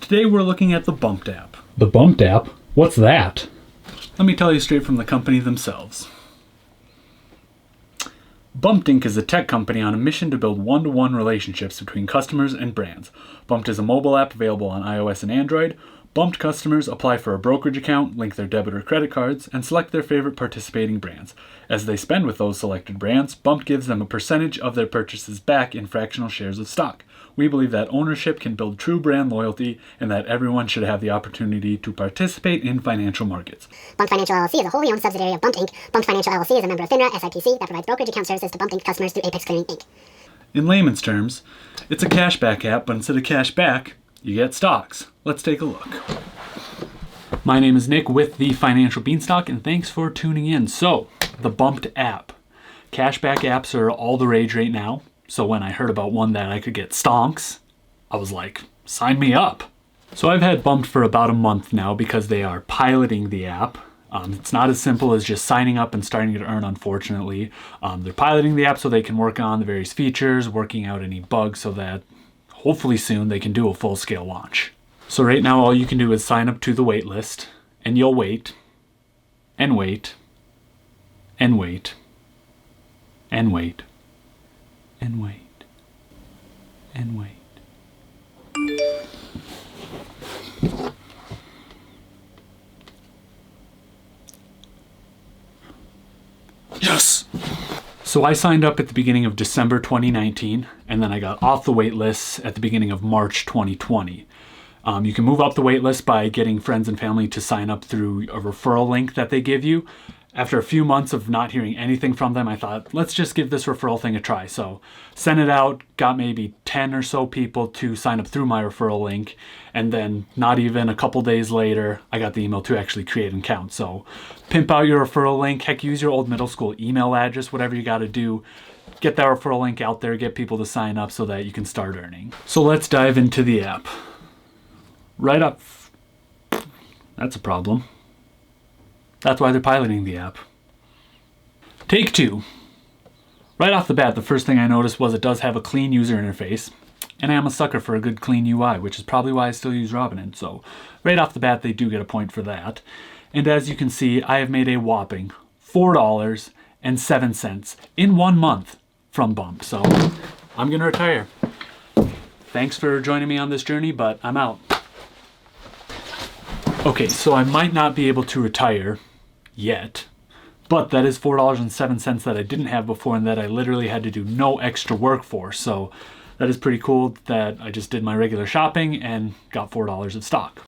Today we're looking at the Bumped app. The Bumped app? What's that? Let me tell you straight from the company themselves. Bumped Inc. is a tech company on a mission to build one-to-one relationships between customers and brands. Bumped is a mobile app available on iOS and Android. Bumped customers apply for a brokerage account, link their debit or credit cards, and select their favorite participating brands. As they spend with those selected brands, Bumped gives them a percentage of their purchases back in fractional shares of stock. We believe that ownership can build true brand loyalty and that everyone should have the opportunity to participate in financial markets. Bumped Financial LLC is a wholly owned subsidiary of Bumped Inc. Bumped Financial LLC is a member of FINRA SIPC that provides brokerage account services to Bumped Inc. customers through Apex Clearing Inc. In layman's terms, it's a cashback app, but instead of cash back, you get stocks. Let's take a look. My name is Nick with the Financial Beanstalk, and thanks for tuning in. So, the Bumped app. Cashback apps are all the rage right now. So when I heard about one that I could get stonks, I was like, sign me up. So I've had Bumped for about a month now because they are piloting the app. It's not as simple as just signing up and starting to earn, unfortunately. They're piloting the app so they can work on the various features, working out any bugs so that hopefully soon they can do a full-scale launch. So right now all you can do is sign up to the wait list, and you'll wait, and wait, and wait, and wait, and wait, and wait. Yes! So I signed up at the beginning of December 2019, and then I got off the wait list at the beginning of March 2020. You can move up the wait list by getting friends and family to sign up through a referral link that they give you. After a few months of not hearing anything from them, I thought, let's just give this referral thing a try. So sent it out, got maybe 10 or so people to sign up through my referral link. And then not even a couple days later, I got the email to actually create an account. So pimp out your referral link. Heck, use your old middle school email address, whatever you got to do. Get that referral link out there, get people to sign up so that you can start earning. So let's dive into the app. Right up. That's a problem. That's why they're piloting the app. Take two. Right off the bat, the first thing I noticed was it does have a clean user interface, and I am a sucker for a good clean UI, which is probably why I still use Robinhood. So right off the bat, they do get a point for that. And as you can see, I have made a whopping $4.07 in 1 month from Bump. So I'm gonna retire. Thanks for joining me on this journey, but I'm out. Okay, so I might not be able to retire yet, but that is $4.07 that I didn't have before and that I literally had to do no extra work for. So that is pretty cool that I just did my regular shopping and got $4 of stock.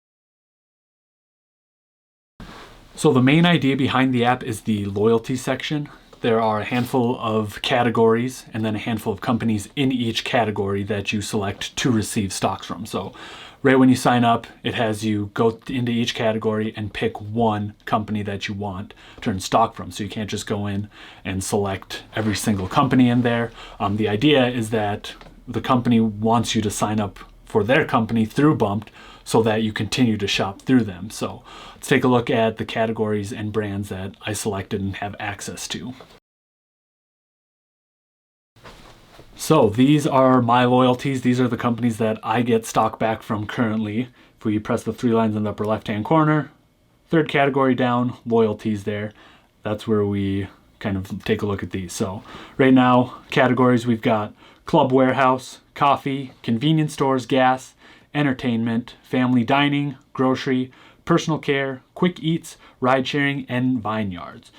So the main idea behind the app is the loyalty section. There are a handful of categories and then a handful of companies in each category that you select to receive stocks from. So right when you sign up, it has you go into each category and pick one company that you want to earn stock from. So you can't just go in and select every single company in there. The idea is that the company wants you to sign up for their company through Bumped so that you continue to shop through them. So let's take a look at the categories and brands that I selected and have access to. So these are my loyalties. These are the companies that I get stock back from currently. If we press the three lines in the upper left-hand corner, third category down, loyalties there. That's where we kind of take a look at these. So right now, categories, we've got Club Warehouse, coffee, convenience stores, gas, entertainment, family dining, grocery, personal care, quick eats, ride sharing, and vineyards.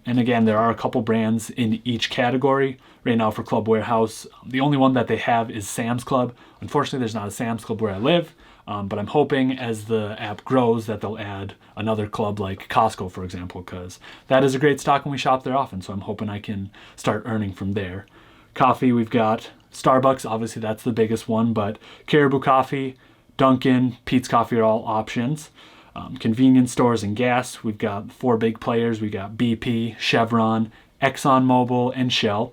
And again, there are a couple brands in each category. Right now for Club Warehouse, the only one that they have is Sam's Club. Unfortunately, there's not a Sam's Club where I live, but I'm hoping as the app grows that they'll add another club like Costco, for example, because that is a great stock and we shop there often. So I'm hoping I can start earning from there. Coffee, we've got Starbucks, obviously that's the biggest one, but Caribou Coffee, Dunkin', Peet's Coffee are all options. Convenience stores and gas, we've got 4 big players. We got BP, Chevron, ExxonMobil, and Shell.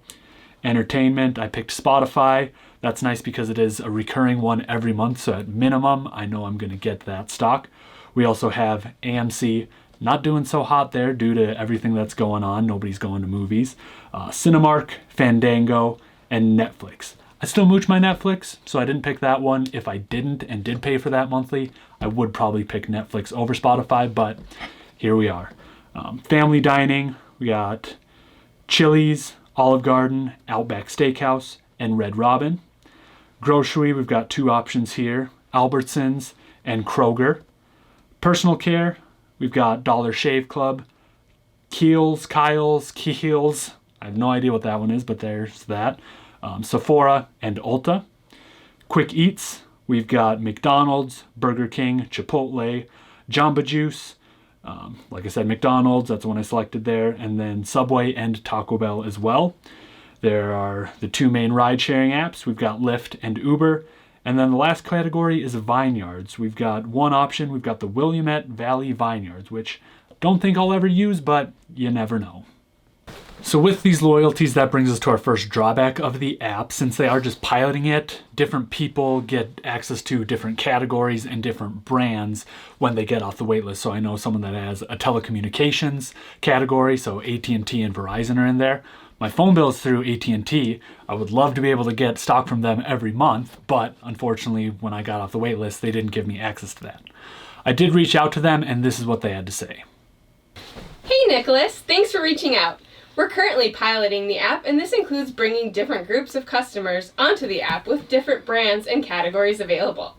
Entertainment, I picked Spotify. That's nice because it is a recurring one every month, so at minimum, I know I'm gonna get that stock. We also have AMC, not doing so hot there due to everything that's going on. Nobody's going to movies. Cinemark, Fandango, and Netflix. I still mooch my Netflix, so I didn't pick that one. If I didn't and did pay for that monthly, I would probably pick Netflix over Spotify, but here we are. Family dining, we got Chili's, Olive Garden, Outback Steakhouse, and Red Robin. Grocery, we've got 2 options here, Albertsons and Kroger. Personal care, we've got Dollar Shave Club, Kiehl's, I have no idea what that one is, but there's that. Sephora and Ulta. Quick Eats, we've got McDonald's, Burger King, Chipotle, Jamba Juice. Like I said, McDonald's, that's the one I selected there, and then Subway and Taco Bell as well. There are the 2 main ride-sharing apps. We've got Lyft and Uber. And then the last category is vineyards. We've got one option. We've got the Willamette Valley Vineyards, which I don't think I'll ever use, but you never know. So with these loyalties, that brings us to our first drawback of the app. Since they are just piloting it, different people get access to different categories and different brands when they get off the waitlist. So I know someone that has a telecommunications category, so AT&T and Verizon are in there. My phone bill is through AT&T. I would love to be able to get stock from them every month, but unfortunately, when I got off the waitlist, they didn't give me access to that. I did reach out to them, and this is what they had to say. Hey Nicholas, thanks for reaching out. We're currently piloting the app, and this includes bringing different groups of customers onto the app with different brands and categories available.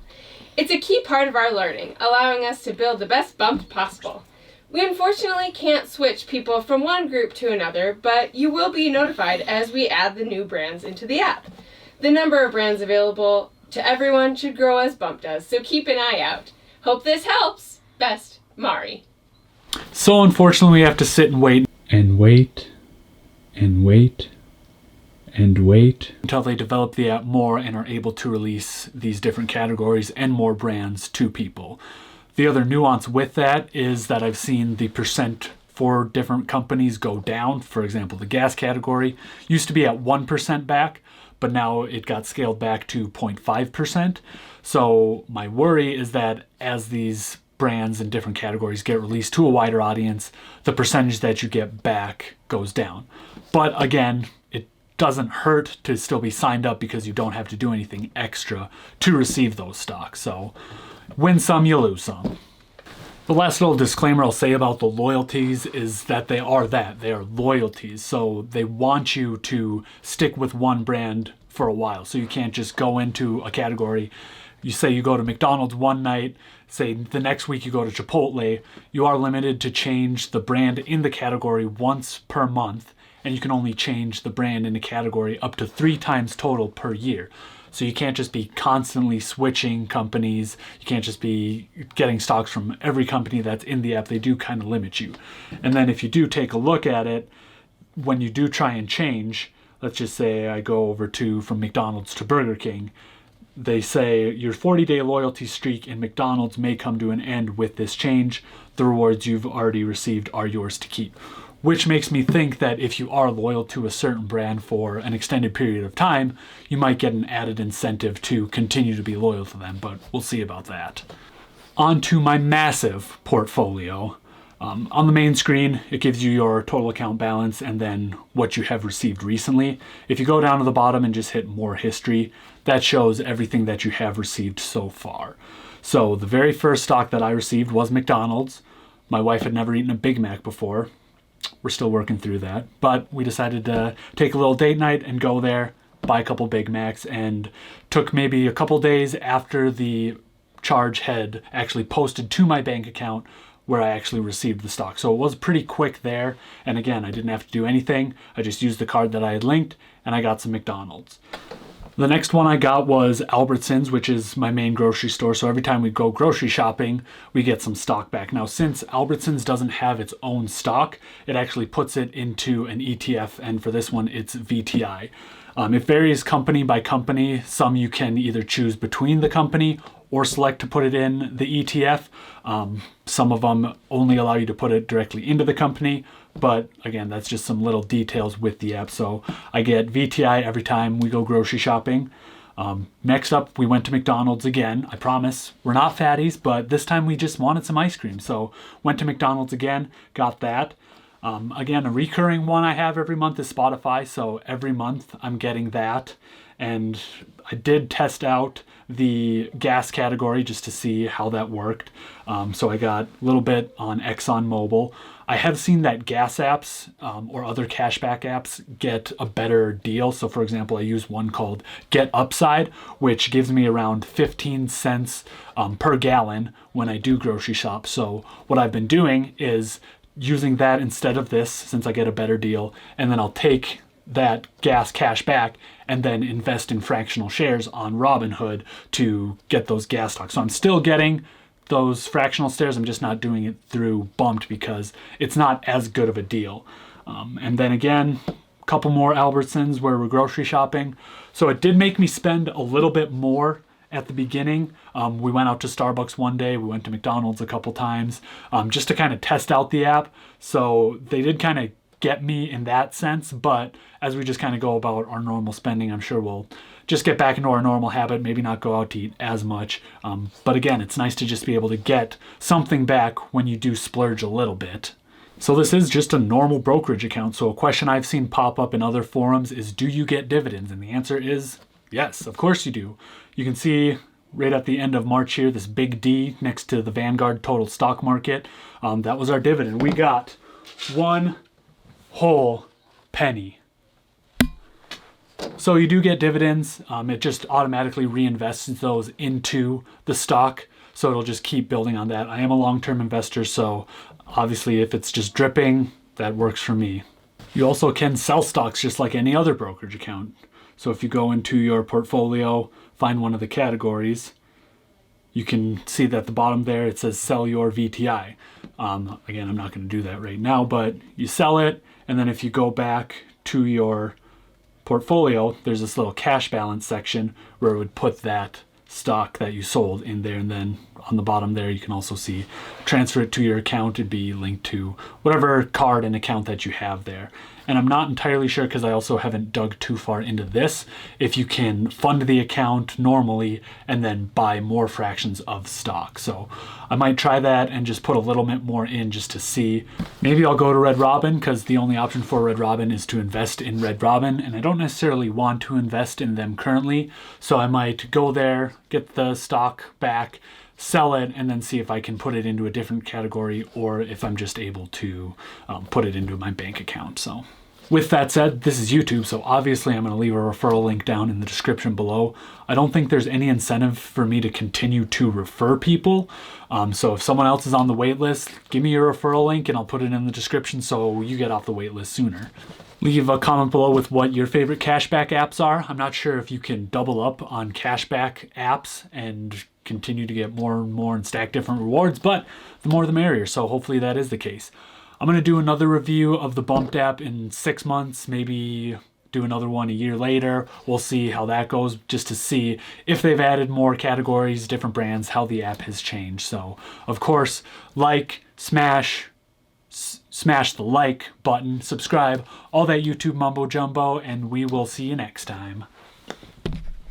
It's a key part of our learning, allowing us to build the best bump possible. We unfortunately can't switch people from one group to another, but you will be notified as we add the new brands into the app. The number of brands available to everyone should grow as Bump does, so keep an eye out. Hope this helps. Best, Mari. So unfortunately, we have to sit and wait until they develop the app more and are able to release these different categories and more brands to people. The other nuance with that is that I've seen the percent for different companies go down. For example, the gas category used to be at 1% back, but now it got scaled back to 0.5%. So my worry is that as these brands and different categories get released to a wider audience, the percentage that you get back goes down. But again, it doesn't hurt to still be signed up because you don't have to do anything extra to receive those stocks. So win some, you lose some. The last little disclaimer I'll say about the loyalties is that they are loyalties. So they want you to stick with one brand for a while. So you can't just go into a category. You say you go to McDonald's one night, say the next week you go to Chipotle, you are limited to change the brand in the category once per month, and you can only change the brand in the category up to 3 times total per year. So you can't just be constantly switching companies. You can't just be getting stocks from every company that's in the app. They do kind of limit you. And then if you do take a look at it, when you do try and change, let's just say I go over from McDonald's to Burger King, they say your 40-day loyalty streak in McDonald's may come to an end with this change. The rewards you've already received are yours to keep. Which makes me think that if you are loyal to a certain brand for an extended period of time, you might get an added incentive to continue to be loyal to them, but we'll see about that. On to my massive portfolio. On the main screen, it gives you your total account balance and then what you have received recently. If you go down to the bottom and just hit more history, that shows everything that you have received so far. So the very first stock that I received was McDonald's. My wife had never eaten a Big Mac before. We're still working through that, but we decided to take a little date night and go there, buy a couple Big Macs, and took maybe a couple days after the charge had actually posted to my bank account where I actually received the stock. So it was pretty quick there, and again, I didn't have to do anything. I just used the card that I had linked, and I got some McDonald's. The next one I got was Albertsons, which is my main grocery store. So every time we go grocery shopping, we get some stock back. Now, since Albertsons doesn't have its own stock, it actually puts it into an ETF. And for this one, it's VTI. It varies company by company. Some you can either choose between the company or select to put it in the ETF. Some of them only allow you to put it directly into the company. But again, that's just some little details with the app. So I get VTI every time we go grocery shopping. Next up, we went to McDonald's again. I promise we're not fatties, but this time we just wanted some ice cream. So went to McDonald's again, got that. Again, a recurring one I have every month is Spotify, so every month I'm getting that. And I did test out the gas category just to see how that worked. So I got a little bit on ExxonMobil. I have seen that gas apps or other cashback apps get a better deal. So for example, I use one called Get Upside, which gives me around 15 cents per gallon when I do grocery shop. So what I've been doing is using that instead of this, since I get a better deal, and then I'll take that gas cash back and then invest in fractional shares on Robinhood to get those gas stocks. So I'm still getting those fractional shares, I'm just not doing it through Bumped because it's not as good of a deal. And then again, a couple more Albertsons where we're grocery shopping. So it did make me spend a little bit more at the beginning. We went out to Starbucks one day, we went to McDonald's a couple times, just to kind of test out the app. So they did kind of get me in that sense, but as we just kind of go about our normal spending, I'm sure we'll just get back into our normal habit, maybe not go out to eat as much. But again, it's nice to just be able to get something back when you do splurge a little bit. So this is just a normal brokerage account. So a question I've seen pop up in other forums is, do you get dividends? And the answer is yes, of course you do. You can see right at the end of March here, this big D next to the Vanguard total stock market. That was our dividend. We got one whole penny. So you do get dividends. It just automatically reinvests those into the stock. So it'll just keep building on that. I am a long-term investor, so obviously if it's just dripping, that works for me. You also can sell stocks just like any other brokerage account. So if you go into your portfolio, find one of the categories, you can see that at the bottom there it says sell your VTI. Again, I'm not going to do that right now, but you sell it, and then if you go back to your portfolio, there's this little cash balance section where it would put that stock that you sold in there, and then on the bottom there you can also see transfer it to your account. It'd be linked to whatever card and account that you have there. And I'm not entirely sure, because I also haven't dug too far into this, if you can fund the account normally and then buy more fractions of stock. So I might try that and just put a little bit more in just to see. Maybe I'll go to Red Robin, because the only option for Red Robin is to invest in Red Robin, and I don't necessarily want to invest in them currently. So I might go there, get the stock back, sell it, and then see if I can put it into a different category, or if I'm just able to put it into my bank account. So with that said, this is YouTube, so obviously I'm going to leave a referral link down in the description below. I don't think there's any incentive for me to continue to refer people. So if someone else is on the wait list, give me your referral link and I'll put it in the description so you get off the wait list sooner. Leave a comment below with what your favorite cashback apps are. I'm not sure if you can double up on cashback apps and continue to get more and more and stack different rewards, but the more the merrier, so hopefully that is the case. I'm going to do another review of the Bumped app in 6 months, maybe do another one a year later. We'll see how that goes, just to see if they've added more categories, different brands, how the app has changed. So of course, smash the like button, subscribe, all that YouTube mumbo jumbo, and we will see you next time.